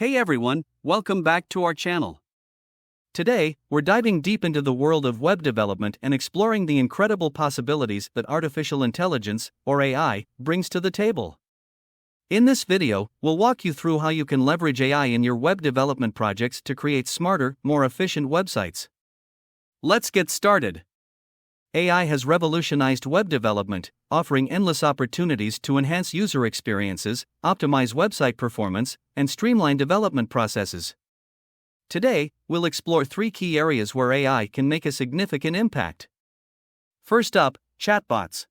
Hey everyone, welcome back to our channel. Today, we're diving deep into the world of web development and exploring the incredible possibilities that artificial intelligence, or AI, brings to the table. In this video, we'll walk you through how you can leverage AI in your web development projects to create smarter, more efficient websites. Let's get started. AI has revolutionized web development, offering endless opportunities to enhance user experiences, optimize website performance, and streamline development processes. Today, we'll explore three key areas where AI can make a significant impact. First up, chatbots.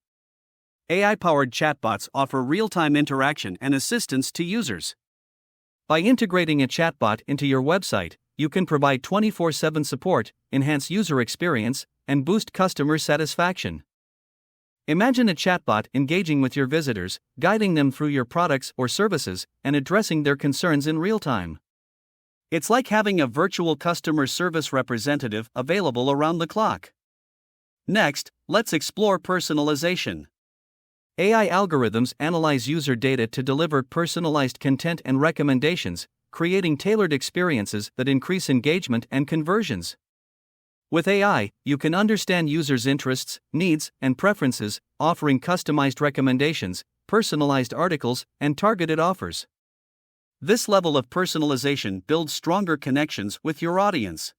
AI-powered chatbots offer real-time interaction and assistance to users. By integrating a chatbot into your website, you can provide 24/7 support, enhance user experience, and boost customer satisfaction. Imagine a chatbot engaging with your visitors, guiding them through your products or services, and addressing their concerns in real time. It's like having a virtual customer service representative available around the clock. Next, let's explore personalization. AI algorithms analyze user data to deliver personalized content and recommendations, creating tailored experiences that increase engagement and conversions. With AI, you can understand users' interests, needs, and preferences, offering customized recommendations, personalized articles, and targeted offers. This level of personalization builds stronger connections with your audience.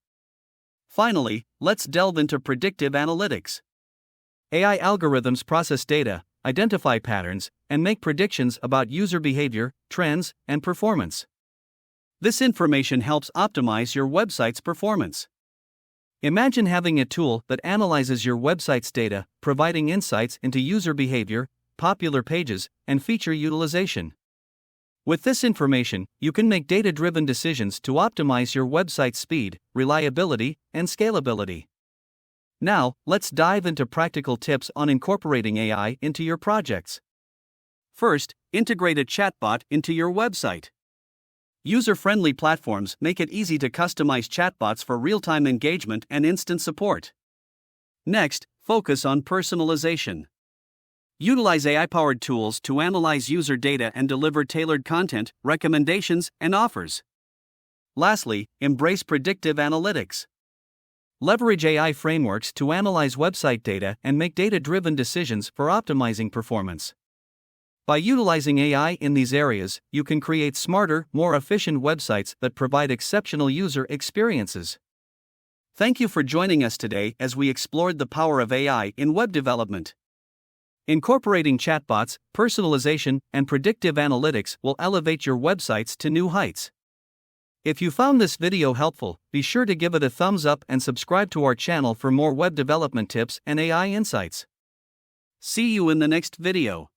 Finally, let's delve into predictive analytics. AI algorithms process data, identify patterns, and make predictions about user behavior, trends, and performance. This information helps optimize your website's performance. Imagine having a tool that analyzes your website's data, providing insights into user behavior, popular pages, and feature utilization. With this information, you can make data-driven decisions to optimize your website's speed, reliability, and scalability. Now, let's dive into practical tips on incorporating AI into your projects. First, integrate a chatbot into your website. User-friendly platforms make it easy to customize chatbots for real-time engagement and instant support. Next, focus on personalization. Utilize AI-powered tools to analyze user data and deliver tailored content, recommendations, and offers. Lastly, embrace predictive analytics. Leverage AI frameworks to analyze website data and make data-driven decisions for optimizing performance. By utilizing AI in these areas, you can create smarter, more efficient websites that provide exceptional user experiences. Thank you for joining us today as we explored the power of AI in web development. Incorporating chatbots, personalization, and predictive analytics will elevate your websites to new heights. If you found this video helpful, be sure to give it a thumbs up and subscribe to our channel for more web development tips and AI insights. See you in the next video.